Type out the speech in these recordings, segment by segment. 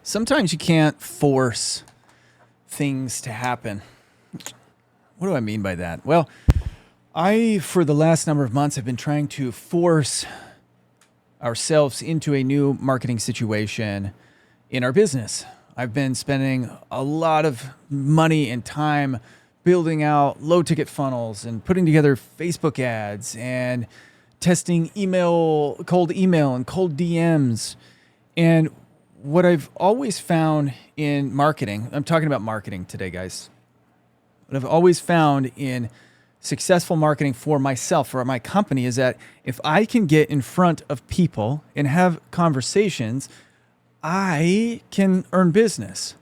Sometimes you can't force things to happen. What do I mean by that? Well, for the last number of months, have been trying to force ourselves into a new marketing situation in our business. I've been spending a lot of money and time building out low ticket funnels and putting together Facebook ads and testing cold email and cold DMs. And what I've always found in marketing, I'm talking about marketing today, guys. What I've always found in successful marketing for myself, for my company, is that if I can get in front of people and have conversations, I can earn business.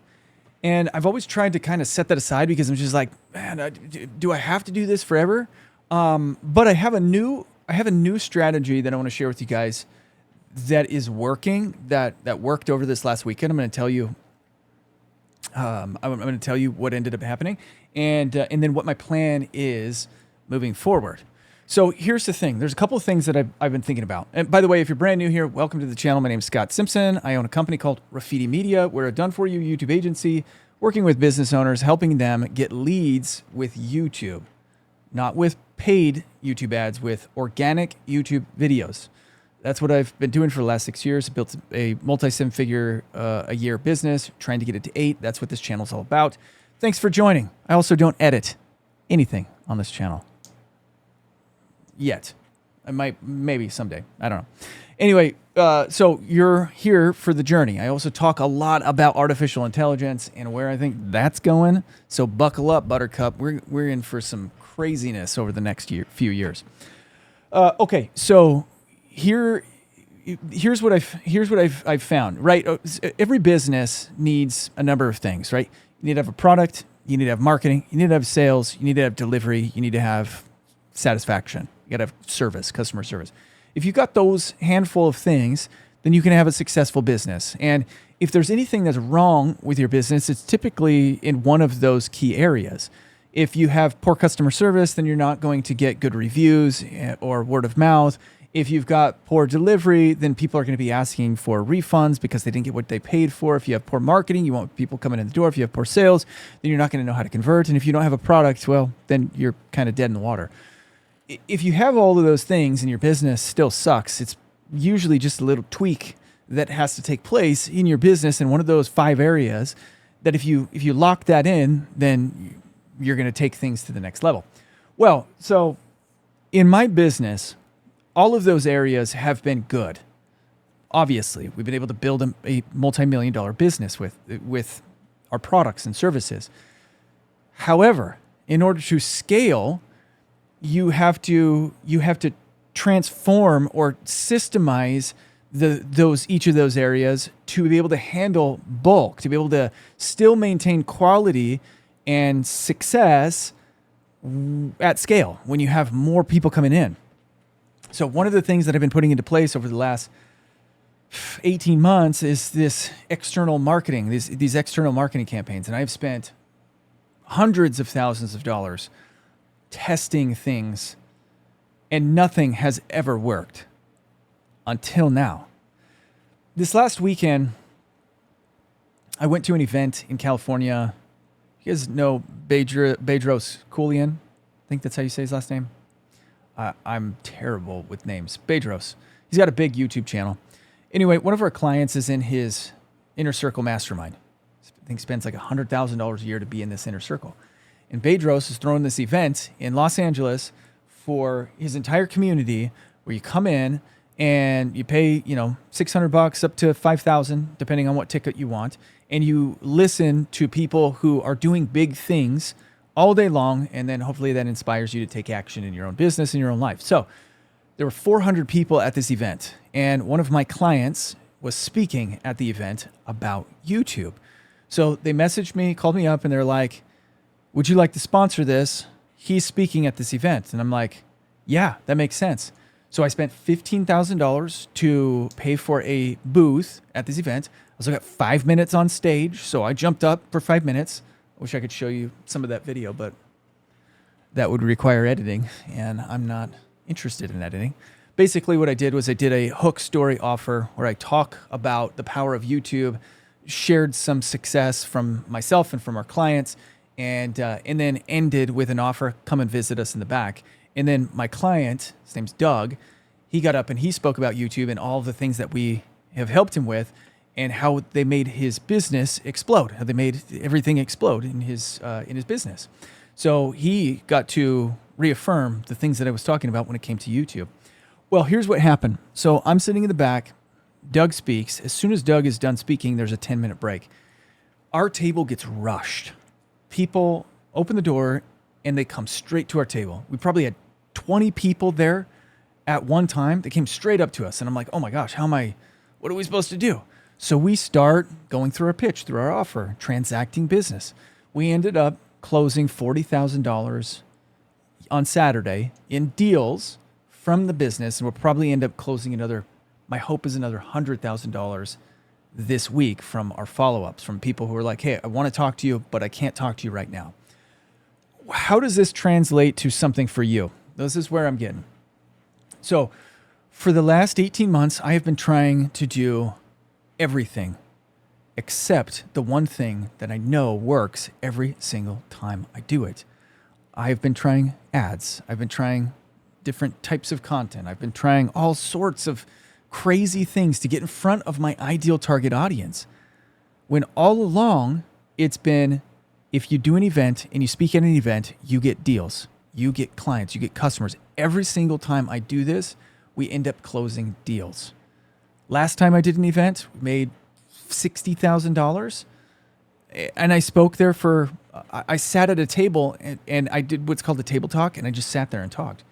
And I've always tried to kind of set that aside because I'm just like, man, do I have to do this forever? But I have a new strategy that I want to share with you guys that is working, that worked over this last weekend. I'm going to tell you. I'm going to tell you what ended up happening, and then what my plan is moving forward. So here's the thing. There's a couple of things that I've been thinking about. And by the way, if you're brand new here, welcome to the channel. My name is Scott Simpson. I own a company called Raffiti Media. We're a done-for-you YouTube agency working with business owners, helping them get leads with YouTube, not with paid YouTube ads, with organic YouTube videos. That's what I've been doing for the last 6 years. I built a multi-seven-figure a year business, trying to get it to 8. That's what this channel is all about. Thanks for joining. I also don't edit anything on this channel yet. I might, maybe someday. I don't know. Anyway, so you're here for the journey. I also talk a lot about artificial intelligence and where I think that's going. So buckle up, Buttercup. We're in for some craziness over the next few years. Okay, so here's what I've found, right? Every business needs a number of things, right? You need to have a product, you need to have marketing, you need to have sales, you need to have delivery, you need to have satisfaction. You got to have service, customer service. If you've got those handful of things, then you can have a successful business. And if there's anything that's wrong with your business, it's typically in one of those key areas. If you have poor customer service, then you're not going to get good reviews or word of mouth. If you've got poor delivery, then people are going to be asking for refunds because they didn't get what they paid for. If you have poor marketing, you want people coming in the door. If you have poor sales, then you're not going to know how to convert. And if you don't have a product, well, then you're kind of dead in the water. If you have all of those things and your business still sucks, it's usually just a little tweak that has to take place in your business in one of those 5 areas that if you lock that in, then you're going to take things to the next level. Well, so in my business, all of those areas have been good. Obviously, we've been able to build a multi-million-dollar business with our products and services. However, in order to scale, you have to transform or systemize each of those areas to be able to handle bulk, to be able to still maintain quality and success at scale when you have more people coming in. So one of the things that I've been putting into place over the last 18 months is this external marketing, these external marketing campaigns. And I've spent hundreds of thousands of dollars testing things, and nothing has ever worked until now. This last weekend, I went to an event in California. You guys know Bedros Keuilian? I think that's how you say his last name. I'm terrible with names. Bedros. He's got a big YouTube channel. Anyway, one of our clients is in his inner circle mastermind. I think spends like $100,000 a year to be in this inner circle. And Bedros is throwing this event in Los Angeles for his entire community where you come in and you pay, $600 up to $5,000, depending on what ticket you want. And you listen to people who are doing big things all day long, and then hopefully that inspires you to take action in your own business, in your own life. So there were 400 people at this event, and one of my clients was speaking at the event about YouTube. So they messaged me, called me up, and they're like, would you like to sponsor this? He's speaking at this event. And I'm like, yeah, that makes sense. So I spent $15,000 to pay for a booth at this event. I also got 5 minutes on stage, so I jumped up for 5 minutes. I wish I could show you some of that video, but that would require editing, and I'm not interested in editing. Basically, what I did was I did a hook story offer where I talk about the power of YouTube, shared some success from myself and from our clients, and then ended with an offer, come and visit us in the back. And then my client, his name's Doug, he got up and he spoke about YouTube and all the things that we have helped him with, and how they made his business explode, how they made everything explode in his business. So he got to reaffirm the things that I was talking about when it came to YouTube. Well, here's what happened. So I'm sitting in the back. Doug speaks. As soon as Doug is done speaking, there's a 10-minute break. Our table gets rushed. People open the door and they come straight to our table. We probably had 20 people there at one time. They came straight up to us. And I'm like, oh my gosh, what are we supposed to do? So we start going through our pitch, through our offer, transacting business. We ended up closing $40,000 on Saturday in deals from the business. And we'll probably end up closing my hope is another $100,000 this week from our follow-ups, from people who are like, hey, I want to talk to you, but I can't talk to you right now. How does this translate to something for you? This is where I'm getting. So for the last 18 months, I have been trying to do everything except the one thing that I know works every single time I do it. I've been trying ads. I've been trying different types of content. I've been trying all sorts of crazy things to get in front of my ideal target audience. When all along, it's been, if you do an event and you speak at an event, you get deals, you get clients, you get customers. Every single time I do this, we end up closing deals. Last time I did an event, we made $60,000. And I spoke there I sat at a table and I did what's called a table talk, and I just sat there and talked.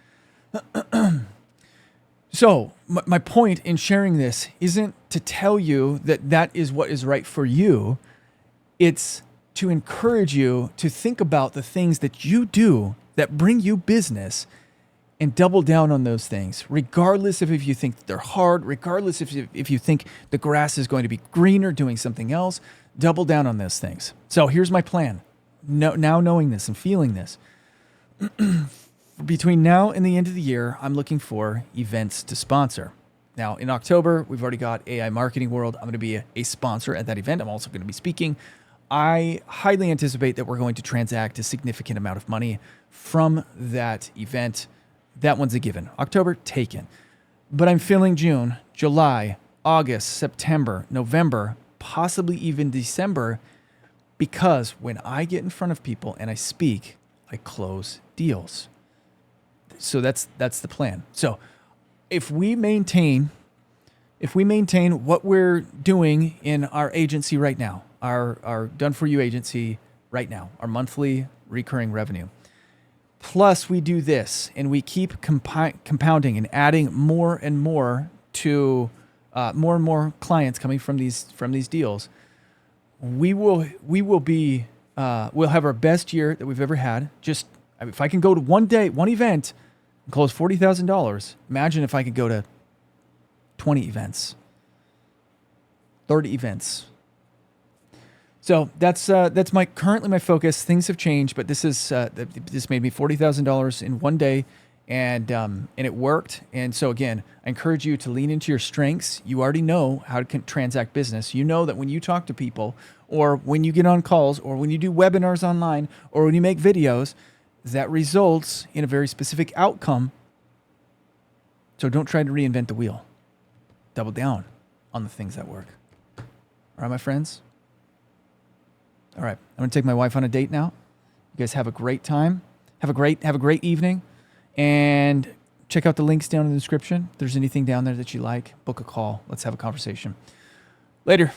So my point in sharing this isn't to tell you that is what is right for you. It's to encourage you to think about the things that you do that bring you business and double down on those things, regardless of if you think they're hard, regardless if you think the grass is going to be greener doing something else, double down on those things. So here's my plan. Now knowing this and feeling this, between now and the end of the year, I'm looking for events to sponsor. Now, in October, we've already got AI Marketing World. I'm going to be a sponsor at that event. I'm also going to be speaking. I highly anticipate that we're going to transact a significant amount of money from that event. That one's a given. October, taken. But I'm feeling June, July, August, September, November, possibly even December, because when I get in front of people and I speak, I close deals. So that's the plan. So if we maintain what we're doing in our agency right now, our Done For You agency right now, our monthly recurring revenue, plus we do this and we keep compounding and adding more and more to more and more clients coming from these deals, we'll have our best year that we've ever had. Just if I can go to one event and close $40,000, imagine if I could go to 20 events, 30 events. So that's currently my focus. Things have changed, but this made me $40,000 in one day, and it worked. And so again, I encourage you to lean into your strengths. You already know how to transact business. You know that when you talk to people, or when you get on calls, or when you do webinars online, or when you make videos, that results in a very specific outcome. So don't try to reinvent the wheel. Double down on the things that work. All right, my friends? All right, I'm going to take my wife on a date now. You guys have a great time. Have a great evening. And check out the links down in the description. If there's anything down there that you like, book a call. Let's have a conversation. Later.